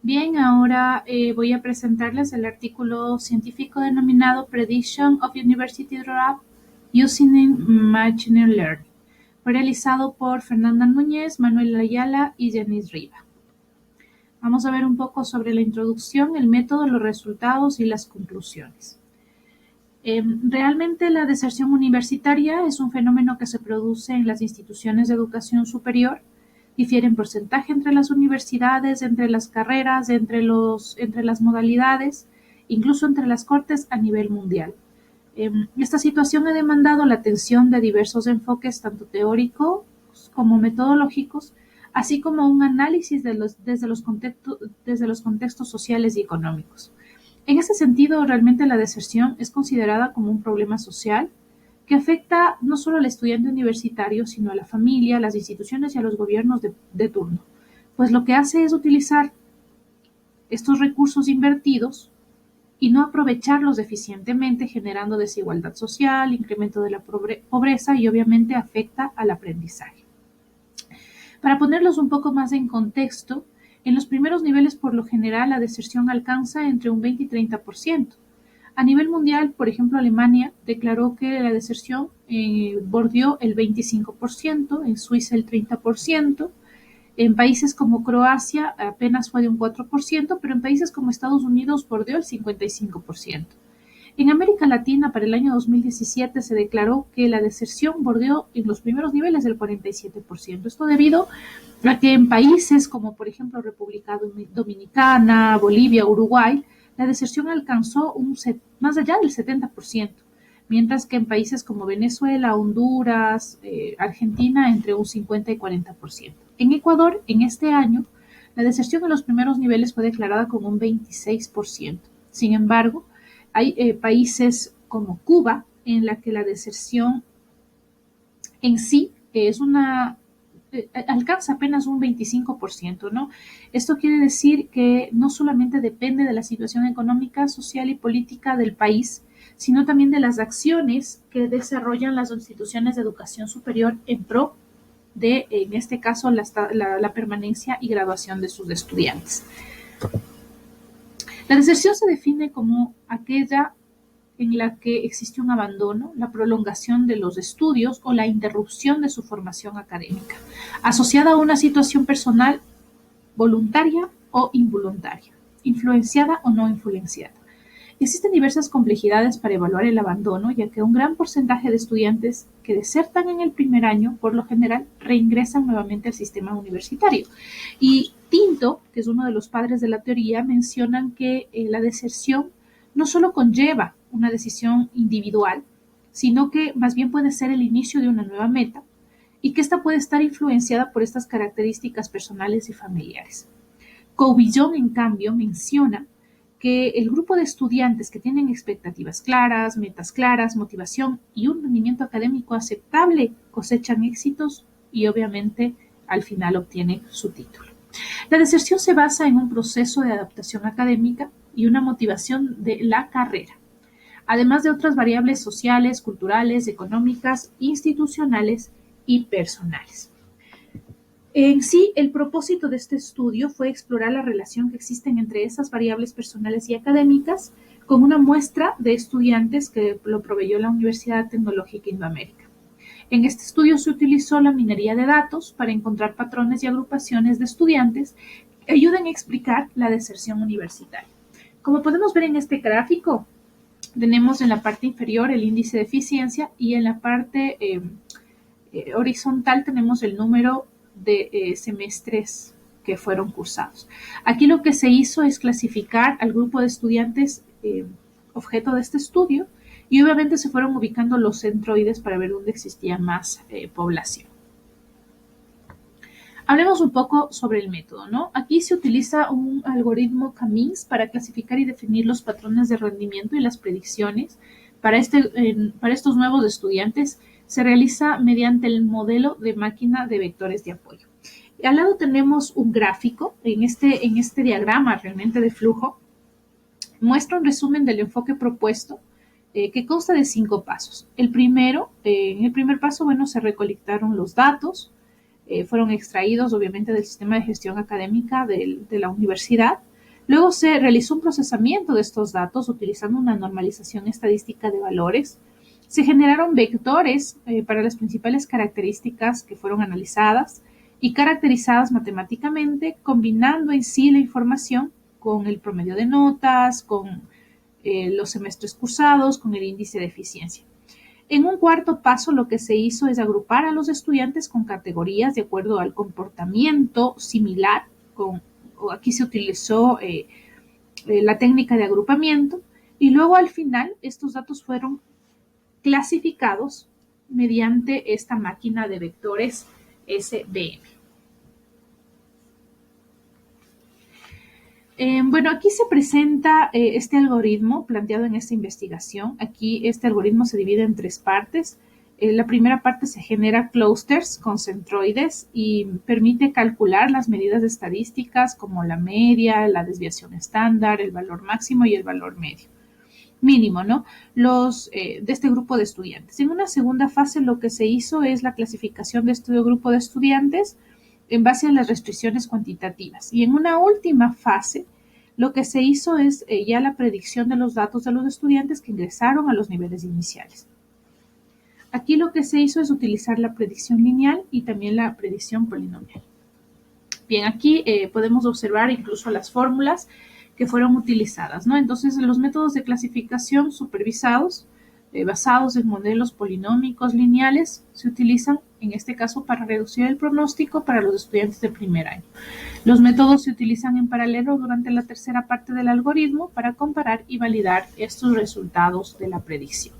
Bien, ahora voy a presentarles el artículo científico denominado Prediction of University Dropout Using Machine Learning. Fue realizado por Fernanda Núñez, Manuel Ayala y Janice Riva. Vamos a ver un poco sobre la introducción, el método, los resultados y las conclusiones. Realmente la deserción universitaria es un fenómeno que se produce en las instituciones de educación superior. Difiere en porcentaje entre las universidades, entre las carreras, entre las modalidades, incluso entre las cortes a nivel mundial. Esta situación ha demandado la atención de diversos enfoques, tanto teóricos como metodológicos, así como un análisis desde los contextos sociales y económicos. En ese sentido, realmente la deserción es considerada como un problema social que afecta no solo al estudiante universitario, sino a la familia, a las instituciones y a los gobiernos de turno, pues lo que hace es utilizar estos recursos invertidos y no aprovecharlos eficientemente, generando desigualdad social, incremento de la pobreza y obviamente afecta al aprendizaje. Para ponerlos un poco más en contexto, en los primeros niveles por lo general la deserción alcanza entre un 20 y 30%. A nivel mundial, por ejemplo, Alemania declaró que la deserción bordeó el 25%, en Suiza el 30%, en países como Croacia apenas fue de un 4%, pero en países como Estados Unidos bordeó el 55%. En América Latina, para el año 2017, se declaró que la deserción bordeó en los primeros niveles del 47%. Esto debido a que en países como, por ejemplo, República Dominicana, Bolivia, Uruguay, la deserción alcanzó más allá del 70%, mientras que en países como Venezuela, Honduras, Argentina, entre un 50 y 40%. En Ecuador, en este año, la deserción en los primeros niveles fue declarada como un 26%. Sin embargo, hay países como Cuba, en la que la deserción en sí alcanza apenas un 25%, ¿no? Esto quiere decir que no solamente depende de la situación económica, social y política del país, sino también de las acciones que desarrollan las instituciones de educación superior en pro de, en este caso, la permanencia y graduación de sus estudiantes. La deserción se define como aquella en la que existe un abandono, la prolongación de los estudios o la interrupción de su formación académica, asociada a una situación personal voluntaria o involuntaria, influenciada o no influenciada. Existen diversas complejidades para evaluar el abandono, ya que un gran porcentaje de estudiantes que desertan en el primer año, por lo general, reingresan nuevamente al sistema universitario. Y Tinto, que es uno de los padres de la teoría, mencionan que la deserción no solo conlleva una decisión individual, sino que más bien puede ser el inicio de una nueva meta y que ésta puede estar influenciada por estas características personales y familiares. Coubillon, en cambio, menciona que el grupo de estudiantes que tienen expectativas claras, metas claras, motivación y un rendimiento académico aceptable cosechan éxitos y obviamente al final obtienen su título. La deserción se basa en un proceso de adaptación académica y una motivación de la carrera, además de otras variables sociales, culturales, económicas, institucionales y personales. En sí, el propósito de este estudio fue explorar la relación que existen entre esas variables personales y académicas con una muestra de estudiantes que lo proveyó la Universidad Tecnológica Indoamérica. En este estudio se utilizó la minería de datos para encontrar patrones y agrupaciones de estudiantes que ayuden a explicar la deserción universitaria. Como podemos ver en este gráfico, tenemos en la parte inferior el índice de eficiencia y en la parte horizontal tenemos el número de semestres que fueron cursados. Aquí lo que se hizo es clasificar al grupo de estudiantes objeto de este estudio y obviamente se fueron ubicando los centroides para ver dónde existía más población. Hablemos un poco sobre el método, ¿no? Aquí se utiliza un algoritmo K-means para clasificar y definir los patrones de rendimiento y las predicciones. Para estos nuevos estudiantes se realiza mediante el modelo de máquina de vectores de apoyo. Y al lado tenemos un gráfico, en este diagrama realmente de flujo, muestra un resumen del enfoque propuesto que consta de 5 pasos. En el primer paso, bueno, se recolectaron los datos, fueron extraídos obviamente del sistema de gestión académica de la universidad. Luego se realizó un procesamiento de estos datos utilizando una normalización estadística de valores. Se generaron vectores para las principales características que fueron analizadas y caracterizadas matemáticamente, combinando en sí la información con el promedio de notas, con los semestres cursados, con el índice de eficiencia. En un cuarto paso, lo que se hizo es agrupar a los estudiantes con categorías de acuerdo al comportamiento similar. Aquí se utilizó la técnica de agrupamiento y luego al final estos datos fueron clasificados mediante esta máquina de vectores SVM. Bueno, aquí se presenta este algoritmo planteado en esta investigación. Aquí este algoritmo se divide en tres partes. La primera parte se genera clústeres con centroides y permite calcular las medidas estadísticas como la media, la desviación estándar, el valor máximo y el valor mínimo, ¿no? De este grupo de estudiantes. En una segunda fase lo que se hizo es la clasificación de este grupo de estudiantes en base a las restricciones cuantitativas. Y en una última fase, lo que se hizo es ya la predicción de los datos de los estudiantes que ingresaron a los niveles iniciales. Aquí lo que se hizo es utilizar la predicción lineal y también la predicción polinomial. Bien, aquí podemos observar incluso las fórmulas que fueron utilizadas, ¿no? Entonces, los métodos de clasificación supervisados, basados en modelos polinómicos lineales, se utilizan en este caso para reducir el pronóstico para los estudiantes de primer año. Los métodos se utilizan en paralelo durante la tercera parte del algoritmo para comparar y validar estos resultados de la predicción.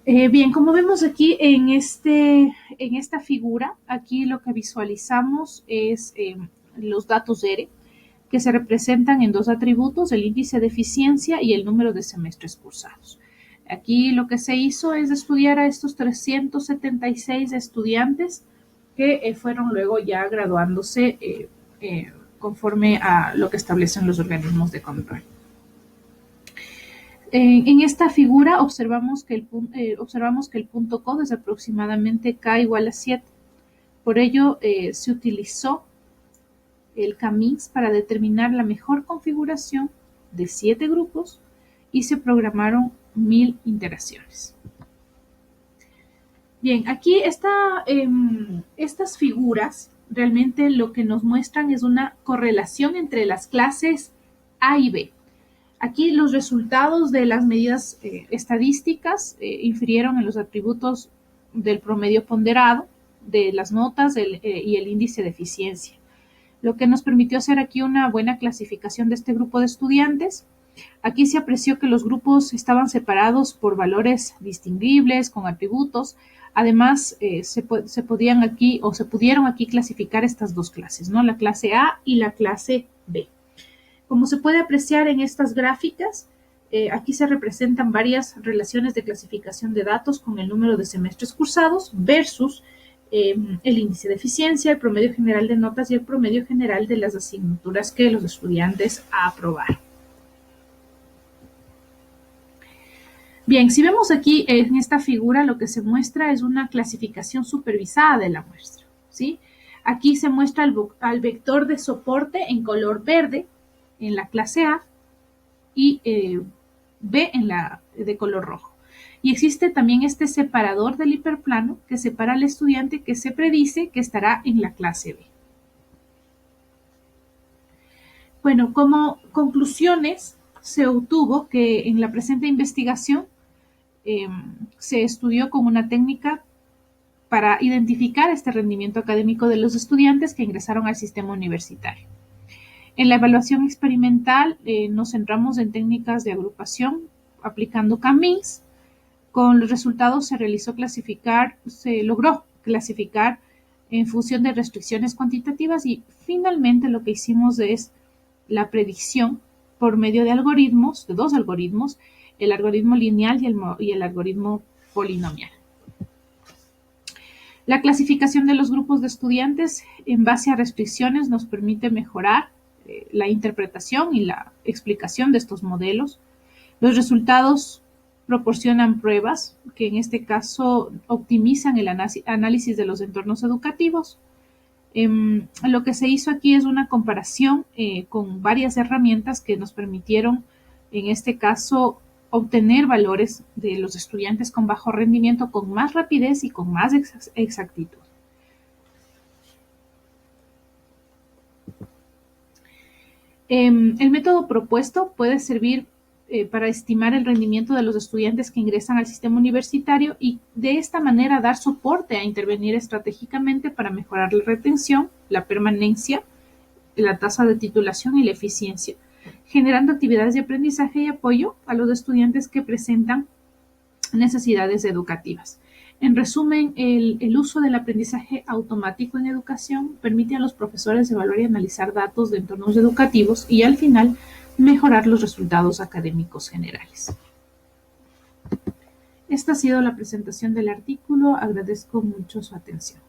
Bien, como vemos aquí en esta figura, aquí lo que visualizamos es los datos ERE, que se representan en dos atributos, el índice de eficiencia y el número de semestres cursados. Aquí lo que se hizo es estudiar a estos 376 estudiantes que fueron luego ya graduándose conforme a lo que establecen los organismos de control. En esta figura observamos que el punto COD es aproximadamente K igual a 7. Por ello, se utilizó el K-Mix para determinar la mejor configuración de 7 grupos y se programaron 1000 interacciones. Bien, aquí estas figuras realmente lo que nos muestran es una correlación entre las clases A y B. Aquí los resultados de las medidas estadísticas infirieron en los atributos del promedio ponderado, de las notas y el índice de eficiencia, lo que nos permitió hacer aquí una buena clasificación de este grupo de estudiantes. Aquí se apreció que los grupos estaban separados por valores distinguibles, con atributos. Además, se pudieron aquí clasificar estas dos clases, ¿no? La clase A y la clase B. Como se puede apreciar en estas gráficas, aquí se representan varias relaciones de clasificación de datos con el número de semestres cursados versus el índice de eficiencia, el promedio general de notas y el promedio general de las asignaturas que los estudiantes aprobaron. Bien, si vemos aquí en esta figura, lo que se muestra es una clasificación supervisada de la muestra, ¿sí? Aquí se muestra al vector de soporte en color verde en la clase A y B en la de color rojo. Y existe también este separador del hiperplano que separa al estudiante que se predice que estará en la clase B. Bueno, como conclusiones, se obtuvo que en la presente investigación se estudió con una técnica para identificar este rendimiento académico de los estudiantes que ingresaron al sistema universitario. En la evaluación experimental nos centramos en técnicas de agrupación aplicando K-Mix. Con los resultados se logró clasificar en función de restricciones cuantitativas y finalmente lo que hicimos es la predicción por medio de algoritmos, de dos algoritmos, el algoritmo lineal y el algoritmo polinomial. La clasificación de los grupos de estudiantes en base a restricciones nos permite mejorar la interpretación y la explicación de estos modelos. Los resultados proporcionan pruebas que en este caso optimizan el análisis de los entornos educativos Lo que se hizo aquí es una comparación con varias herramientas que nos permitieron, en este caso, obtener valores de los estudiantes con bajo rendimiento con más rapidez y con más exactitud. El método propuesto puede servir para estimar el rendimiento de los estudiantes que ingresan al sistema universitario y de esta manera dar soporte a intervenir estratégicamente para mejorar la retención, la permanencia, la tasa de titulación y la eficiencia, generando actividades de aprendizaje y apoyo a los estudiantes que presentan necesidades educativas. En resumen, el uso del aprendizaje automático en educación permite a los profesores evaluar y analizar datos de entornos educativos y al final mejorar los resultados académicos generales. Esta ha sido la presentación del artículo. Agradezco mucho su atención.